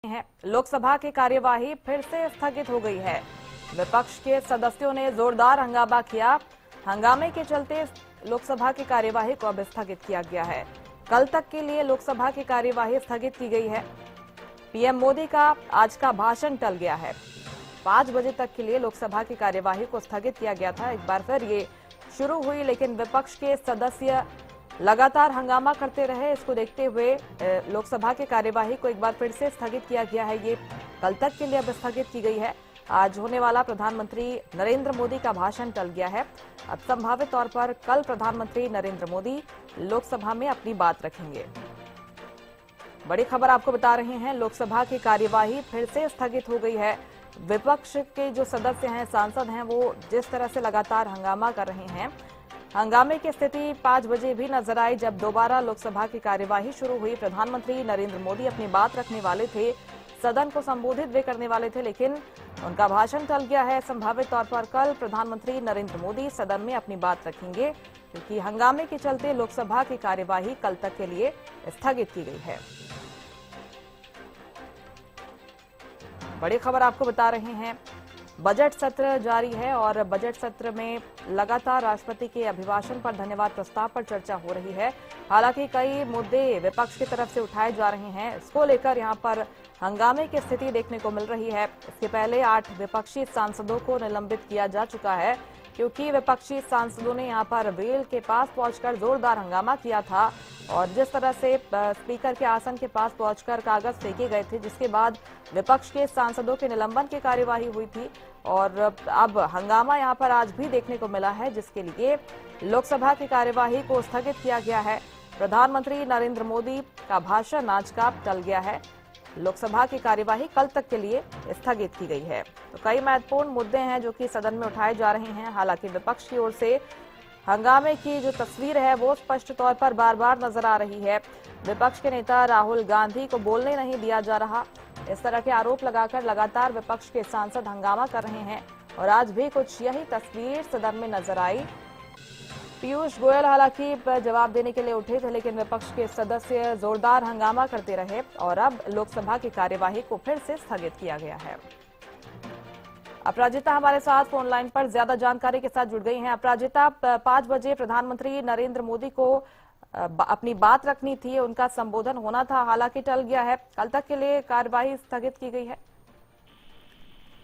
है। लोकसभा की कार्यवाही फिर से स्थगित हो गई है। विपक्ष के सदस्यों ने जोरदार हंगामा किया। हंगामे के चलते लोकसभा की कार्यवाही को अब स्थगित किया गया है। कल तक के लिए लोकसभा की कार्यवाही स्थगित की गई है। पीएम मोदी का आज का भाषण टल गया है। 5 बजे तक के लिए लोकसभा की कार्यवाही को स्थगित किया गया था। एक बार फिर ये शुरू हुई, लेकिन विपक्ष के सदस्य लगातार हंगामा करते रहे। इसको देखते हुए लोकसभा की कार्यवाही को एक बार फिर से स्थगित किया गया है। ये कल तक के लिए अब स्थगित की गई है। आज होने वाला प्रधानमंत्री नरेंद्र मोदी का भाषण टल गया है। अब संभावित तौर पर कल प्रधानमंत्री नरेंद्र मोदी लोकसभा में अपनी बात रखेंगे। बड़ी खबर आपको बता रहे हैं, लोकसभा की कार्यवाही फिर से स्थगित हो गई है। विपक्ष के जो सदस्य हैं, सांसद हैं, वो जिस तरह से लगातार हंगामा कर रहे हैं, हंगामे की स्थिति 5 बजे भी नजर आई जब दोबारा लोकसभा की कार्यवाही शुरू हुई। प्रधानमंत्री नरेंद्र मोदी अपनी बात रखने वाले थे, सदन को संबोधित भी करने वाले थे, लेकिन उनका भाषण टल गया है। संभावित तौर पर कल प्रधानमंत्री नरेंद्र मोदी सदन में अपनी बात रखेंगे, क्योंकि हंगामे के चलते लोकसभा की कार्यवाही कल तक के लिए स्थगित की गई है। बड़ी खबर आपको बता रहे हैं, बजट सत्र जारी है और बजट सत्र में लगातार राष्ट्रपति के अभिभाषण पर धन्यवाद प्रस्ताव पर चर्चा हो रही है। हालांकि कई मुद्दे विपक्ष की तरफ से उठाए जा रहे हैं। इसको लेकर यहां पर हंगामे की स्थिति देखने को मिल रही है। इसके पहले 8 विपक्षी सांसदों को निलंबित किया जा चुका है, क्योंकि विपक्षी सांसदों ने यहां पर वेल के पास पहुंचकर जोरदार हंगामा किया था और जिस तरह से स्पीकर के आसन के पास पहुंचकर कागज फेंके गए थे, जिसके बाद विपक्ष के सांसदों के निलंबन की कार्यवाही हुई थी। और अब हंगामा यहां पर आज भी देखने को मिला है, जिसके लिए लोकसभा की कार्यवाही को स्थगित किया गया है। प्रधानमंत्री नरेंद्र मोदी का भाषण आज का टल गया है। लोकसभा की कार्यवाही कल तक के लिए स्थगित की गई है। तो कई महत्वपूर्ण मुद्दे हैं जो कि सदन में उठाए जा रहे हैं। हालांकि विपक्ष की ओर से हंगामे की जो तस्वीर है वो स्पष्ट तौर पर बार बार नजर आ रही है। विपक्ष के नेता राहुल गांधी को बोलने नहीं दिया जा रहा, इस तरह के आरोप लगाकर लगातार विपक्ष के सांसद हंगामा कर रहे हैं और आज भी कुछ यही तस्वीर सदन में नजर आई। पीयूष गोयल हालांकि जवाब देने के लिए उठे थे, लेकिन विपक्ष के सदस्य जोरदार हंगामा करते रहे और अब लोकसभा की कार्यवाही को फिर से स्थगित किया गया है। अपराजिता हमारे साथ फोन लाइन पर ज्यादा जानकारी के साथ जुड़ गई हैं। अपराजिता, 5 बजे प्रधानमंत्री नरेंद्र मोदी को अपनी बात रखनी थी, उनका संबोधन होना था, हालांकि टल गया है। कल तक के लिए कार्यवाही स्थगित की गई है।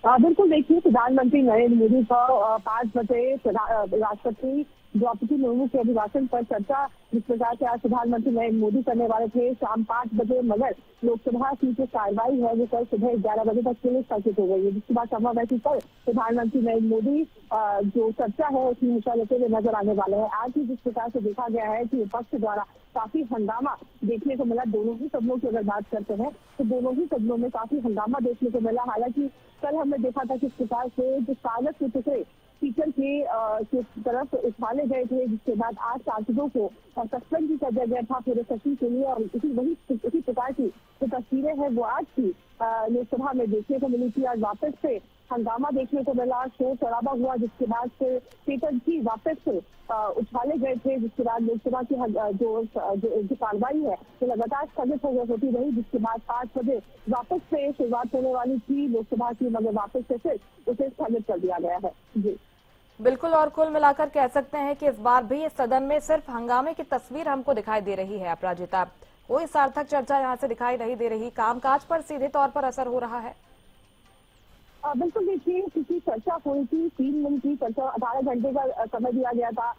बिल्कुल, देखिए, प्रधानमंत्री नरेंद्र मोदी को 5 बजे राष्ट्रपति द्रौपदी मुर्मू के अभिभाषण पर चर्चा जिस प्रकार से आज प्रधानमंत्री नरेंद्र मोदी करने वाले थे शाम 5 बजे, मगर लोकसभा की जो कार्रवाई है वो कल सुबह 11 बजे तक के लिए स्थगित हो गई है, जिसके बाद संभव है कि कल प्रधानमंत्री नरेंद्र मोदी जो चर्चा है उसमें हिस्सा लेते हुए नजर आने वाले हैं। आज ही जिस प्रकार से देखा गया है कि विपक्ष द्वारा काफी हंगामा देखने को मिला, दोनों ही सदनों की अगर बात करते हैं तो दोनों ही सदनों में काफी हंगामा देखने को मिला। हालांकि कल हमने देखा था किस प्रकार से जो कागज के टुकड़े स्पीकर की तरफ उछाले गए थे, जिसके बाद 8 सांसदों को सस्पेंड भी कर दिया गया था पूरे सत्र के लिए। और इसी प्रकार की जो तस्वीरें हैं वो आज की लोकसभा में देखने को मिली थी। आज वापस से हंगामा देखने को मिला, शोर शराबा हुआ, जिसके बाद से स्पीकर जी वापस से उछाले गए थे, जिसके बाद लोकसभा की जो कार्रवाई है वो लगातार स्थगित होती रही, जिसके बाद 5 बजे वापस से शुरुआत होने वाली थी लोकसभा की, मगर वापस से फिर उसे स्थगित कर दिया गया है। जी बिल्कुल, और कुल मिलाकर कह सकते हैं कि इस बार भी इस सदन में सिर्फ हंगामे की तस्वीर हमको दिखाई दे रही है। अपराजिता, कोई सार्थक चर्चा यहाँ से दिखाई नहीं दे रही, कामकाज पर सीधे तौर पर असर हो रहा है। बिल्कुल, देखिए, किसी चर्चा हुई थी, 3 दिन की चर्चा, 18 घंटे का समय दिया गया था।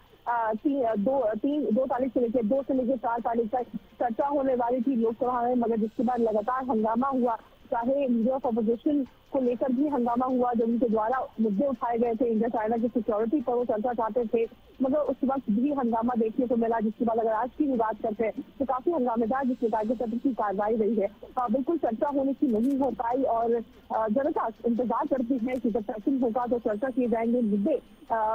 2 तारीख से लेकर 2 से लेकर 4 तारीख तक चर्चा होने वाली थी लोकसभा में, मगर जिसके बाद लगातार हंगामा हुआ। चाहे लीडर ऑफ अपोजिशन को लेकर भी हंगामा हुआ, जब उनके द्वारा मुद्दे उठाए गए थे इंडिया चाइना की सिक्योरिटी पर वो चर्चा चाहते थे, मगर उस वक्त भी हंगामा देखने को मिला। जिसके बाद अगर आज की भी बात करते हैं तो काफी हंगामेदार जिस प्रकार के सत्र की कार्रवाई रही है, बिल्कुल चर्चा होने की नहीं हो पाई और जनता इंतजार करती है कि जब सेशन होगा तो चर्चा किए जाएंगे,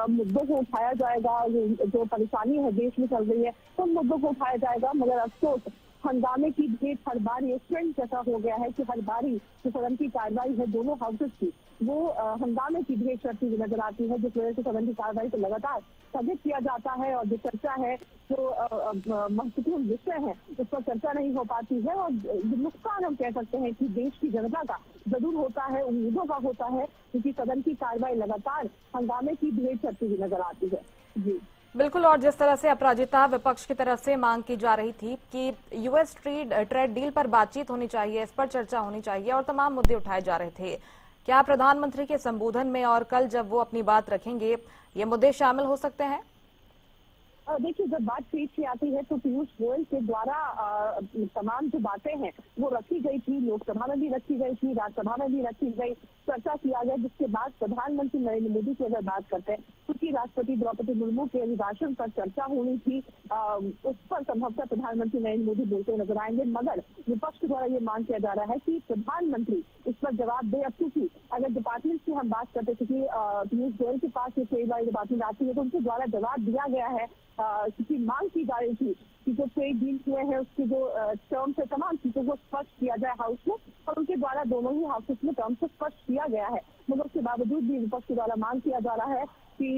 मुद्दों को उठाया जाएगा, जो परेशानी है देश में चल रही है तो मुद्दों को उठाया जाएगा। मगर अफसोस हंगामे की भेंट हर बार ये ट्रेंड जैसा हो गया है कि हर बारी जो सदन की कार्रवाई है दोनों हाउसेस की वो हंगामे की भेंट चढ़ती हुई नजर आती है, जिस वजह से सदन की कार्रवाई को लगातार स्थगित किया जाता है और जो चर्चा है जो महत्वपूर्ण विषय है उस पर चर्चा नहीं हो पाती है। और नुकसान हम कह सकते हैं कि देश की जनता का जरूर होता है, उम्मीदों का होता है, क्योंकि सदन की कार्रवाई लगातार हंगामे की भेंट चढ़ती हुई नजर आती है। जी बिल्कुल, और जिस तरह से अपराजिता विपक्ष की तरफ से मांग की जा रही थी कि यूएस ट्रेड डील पर बातचीत होनी चाहिए, इस पर चर्चा होनी चाहिए और तमाम मुद्दे उठाए जा रहे थे, क्या प्रधानमंत्री के संबोधन में और कल जब वो अपनी बात रखेंगे ये मुद्दे शामिल हो सकते हैं? देखिए, जब बात पेश की आती है तो पीयूष गोयल के द्वारा तमाम जो बातें हैं वो रखी गई थी, लोकसभा में भी रखी गई थी, राज्यसभा में भी रखी गई, चर्चा किया गया, जिसके बाद प्रधानमंत्री नरेंद्र मोदी की अगर बात करते हैं क्योंकि राष्ट्रपति द्रौपदी मुर्मू के अभिभाषण पर चर्चा होनी थी, उस पर संभवतः प्रधानमंत्री नरेंद्र मोदी बोलते नजर आएंगे। मगर विपक्ष द्वारा ये मांग किया जा रहा है कि प्रधानमंत्री इस पर जवाब दे। अब क्योंकि अगर डिपार्टमेंट की हम बात करते थे कि पीयूष गोयल के पास ये कई बार डिपार्टमेंट आती है तो उनके द्वारा जवाब दिया गया है, क्योंकि मांग की जा रही थी कि जो ट्रेड डील हुए हैं उसके जो टर्म्स है तमाम चीजों को स्पष्ट किया जाए हाउस में, और उनके द्वारा दोनों ही हाउसेस में टर्म्स को स्पष्ट किया गया है। मगर उसके बावजूद भी विपक्ष के द्वारा मांग किया जा रहा है कि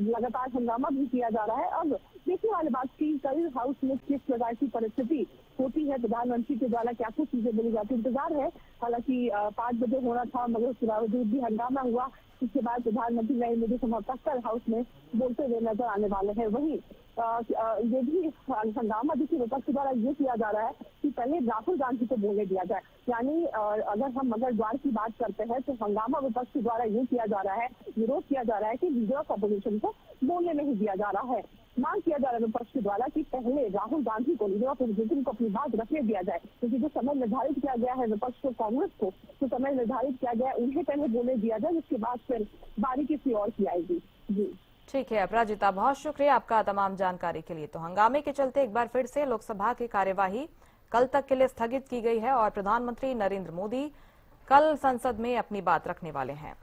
लगातार हंगामा भी किया जा रहा है। अब देखने वाली बात की कल हाउस में किस प्रकार की परिस्थिति होती है, प्रधानमंत्री के द्वारा क्या कुछ चीजें बोली जाती, इंतजार है। हालांकि 5 बजे होना था मगर उसके बावजूद भी हंगामा हुआ, इसके बाद प्रधानमंत्री नरेंद्र मोदी संभवतः कल हाउस में बोलते हुए नजर आने वाले हैं। वहीं ये भी हंगामा देखिए विपक्ष द्वारा ये किया जा रहा है कि पहले राहुल गांधी को बोलने दिया जाए, यानी अगर हम मंगलवार की बात करते हैं तो हंगामा विपक्ष द्वारा ये किया जा रहा है, विरोध किया जा रहा है कि लीडर ऑफ अपोजिशन को बोलने नहीं दिया जा रहा है। मांग किया जा रहा है विपक्ष के द्वारा कि पहले राहुल गांधी को, लीडर ऑफ अपोजिशन को अपनी बात रखने दिया जाए, क्योंकि जो समय निर्धारित किया गया है विपक्ष को, कांग्रेस को जो समय निर्धारित किया गया है उन्हें पहले बोलने दिया जाए, जिसके बाद फिर बारी किसी और की आएगी। जी ठीक है अपराजिता, बहुत शुक्रिया आपका तमाम जानकारी के लिए। तो हंगामे के चलते एक बार फिर से लोकसभा की कार्यवाही कल तक के लिए स्थगित की गई है और प्रधानमंत्री नरेंद्र मोदी कल संसद में अपनी बात रखने वाले हैं।